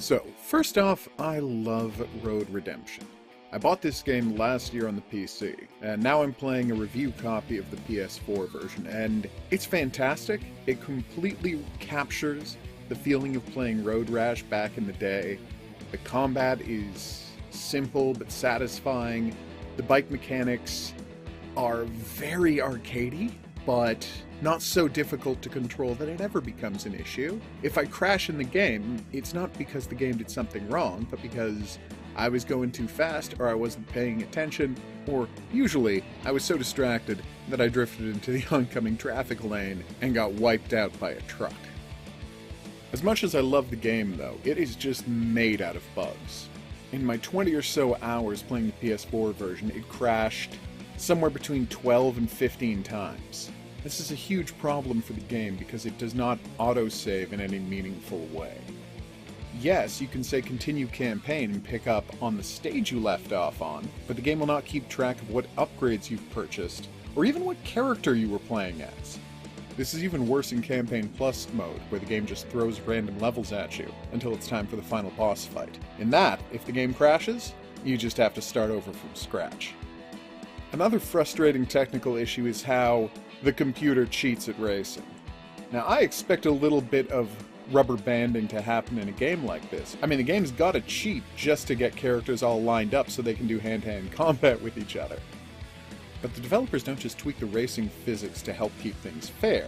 So, first off, I love Road Redemption. I bought this game last year on the PC, and now I'm playing a review copy of the PS4 version, and it's fantastic. It completely captures the feeling of playing Road Rash back in the day. The combat is simple but satisfying. The bike mechanics are very arcadey, but not so difficult to control that it ever becomes an issue. If I crash in the game, it's not because the game did something wrong, but because I was going too fast, or I wasn't paying attention, or usually I was so distracted that I drifted into the oncoming traffic lane and got wiped out by a truck. As much as I love the game though, it is just made out of bugs. In my 20 or so hours playing the PS4 version, it crashed somewhere between 12 and 15 times. This is a huge problem for the game because it does not autosave in any meaningful way. Yes, you can say continue campaign and pick up on the stage you left off on, but the game will not keep track of what upgrades you've purchased, or even what character you were playing as. This is even worse in Campaign Plus mode, where the game just throws random levels at you until it's time for the final boss fight. In that, if the game crashes, you just have to start over from scratch. Another frustrating technical issue is how the computer cheats at racing. Now, I expect a little bit of rubber banding to happen in a game like this. I mean, the game's gotta cheat just to get characters all lined up so they can do hand-to-hand combat with each other. But the developers don't just tweak the racing physics to help keep things fair.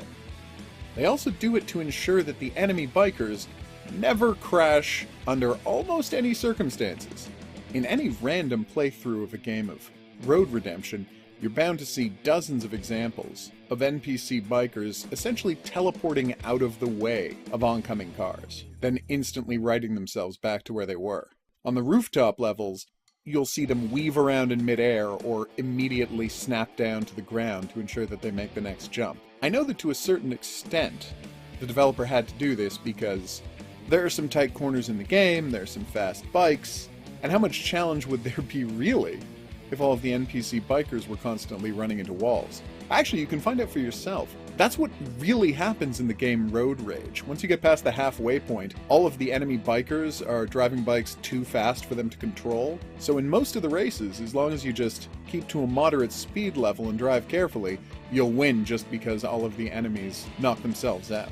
They also do it to ensure that the enemy bikers never crash under almost any circumstances. In any random playthrough of a game of Road Redemption, you're bound to see dozens of examples of NPC bikers essentially teleporting out of the way of oncoming cars, then instantly righting themselves back to where they were. On the rooftop levels, you'll see them weave around in midair or immediately snap down to the ground to ensure that they make the next jump. I know that to a certain extent, the developer had to do this because there are some tight corners in the game, there are some fast bikes, and how much challenge would there be really if all of the NPC bikers were constantly running into walls? Actually, you can find out for yourself. That's what really happens in the game Road Rage. Once you get past the halfway point, all of the enemy bikers are driving bikes too fast for them to control. So in most of the races, as long as you just keep to a moderate speed level and drive carefully, you'll win just because all of the enemies knock themselves out.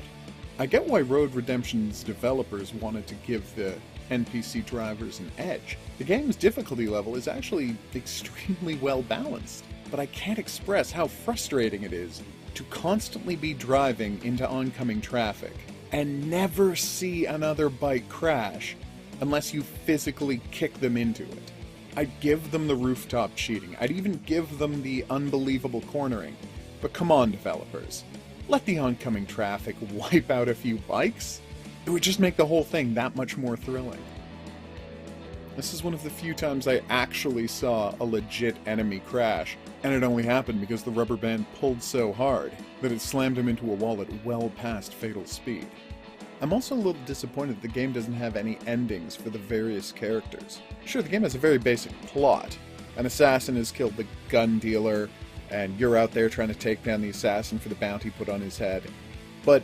I get why Road Redemption's developers wanted to give the NPC drivers an edge. The game's difficulty level is actually extremely well balanced, but I can't express how frustrating it is to constantly be driving into oncoming traffic and never see another bike crash unless you physically kick them into it. I'd give them the rooftop cheating, I'd even give them the unbelievable cornering, but come on, developers, let the oncoming traffic wipe out a few bikes? It would just make the whole thing that much more thrilling. This is one of the few times I actually saw a legit enemy crash, and it only happened because the rubber band pulled so hard that it slammed him into a wall at well past fatal speed. I'm also a little disappointed the game doesn't have any endings for the various characters. Sure, the game has a very basic plot. An assassin has killed the gun dealer, and you're out there trying to take down the assassin for the bounty put on his head. But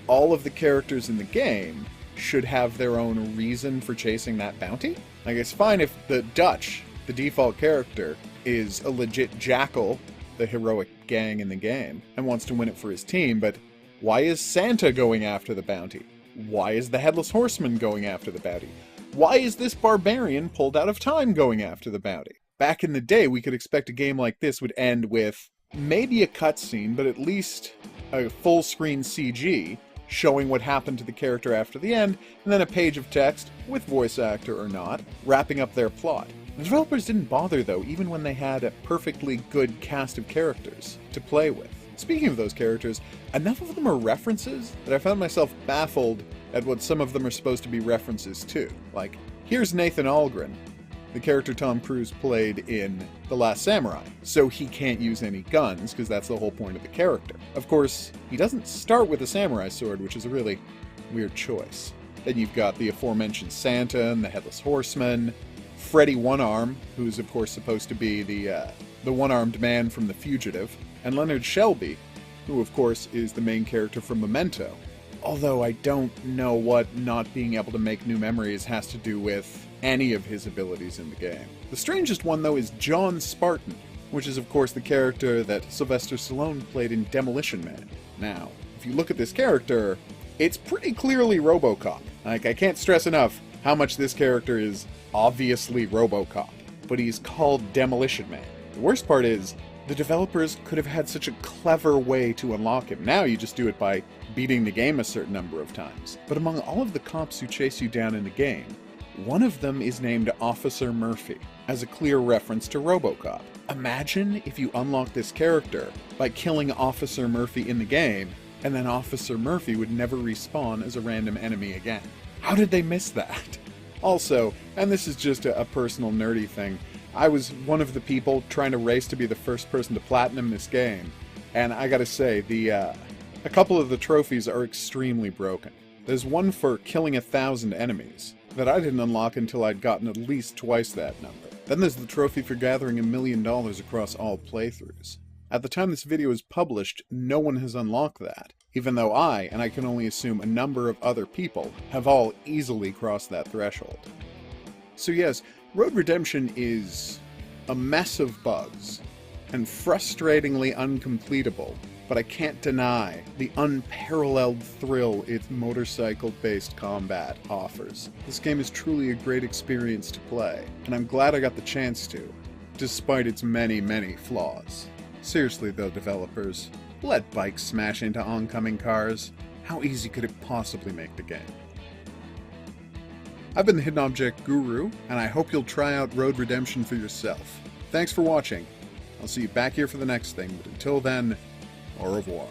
all of the characters in the game should have their own reason for chasing that bounty? Like, it's fine if the Dutch, the default character, is a legit jackal, the heroic gang in the game, and wants to win it for his team, but why is Santa going after the bounty? Why is the Headless Horseman going after the bounty? Why is this barbarian pulled out of time going after the bounty? Back in the day, we could expect a game like this would end with maybe a cutscene, but at least a full-screen CG showing what happened to the character after the end, and then a page of text, with voice actor or not, wrapping up their plot. The developers didn't bother though, even when they had a perfectly good cast of characters to play with. Speaking of those characters, enough of them are references that I found myself baffled at what some of them are supposed to be references to. Like, here's Nathan Algren, the character Tom Cruise played in The Last Samurai, so he can't use any guns, because that's the whole point of the character. Of course, he doesn't start with a samurai sword, which is a really weird choice. Then you've got the aforementioned Santa and the Headless Horseman, Freddy One-Arm, who's of course supposed to be the one-armed man from The Fugitive, and Leonard Shelby, who of course is the main character from Memento. Although I don't know what not being able to make new memories has to do with any of his abilities in the game. The strangest one, though, is John Spartan, which is of course the character that Sylvester Stallone played in Demolition Man. Now, if you look at this character, it's pretty clearly RoboCop. Like, I can't stress enough how much this character is obviously RoboCop, but he's called Demolition Man. The worst part is, the developers could have had such a clever way to unlock him. Now you just do it by beating the game a certain number of times. But among all of the cops who chase you down in the game, one of them is named Officer Murphy, as a clear reference to RoboCop. Imagine if you unlock this character by killing Officer Murphy in the game, and then Officer Murphy would never respawn as a random enemy again. How did they miss that? Also, and this is just a personal nerdy thing, I was one of the people trying to race to be the first person to platinum this game, and I gotta say, a couple of the trophies are extremely broken. There's one for killing 1,000 enemies that I didn't unlock until I'd gotten at least twice that number. Then there's the trophy for gathering $1 million across all playthroughs. At the time this video is published, no one has unlocked that, even though I, and I can only assume a number of other people, have all easily crossed that threshold. So yes, Road Redemption is a mess of bugs, and frustratingly uncompletable, but I can't deny the unparalleled thrill its motorcycle-based combat offers. This game is truly a great experience to play, and I'm glad I got the chance to, despite its many, many flaws. Seriously though, developers, let bikes smash into oncoming cars. How easy could it possibly make the game? I've been the Hidden Object Guru, and I hope you'll try out Road Redemption for yourself. Thanks for watching. I'll see you back here for the next thing, but until then, au revoir.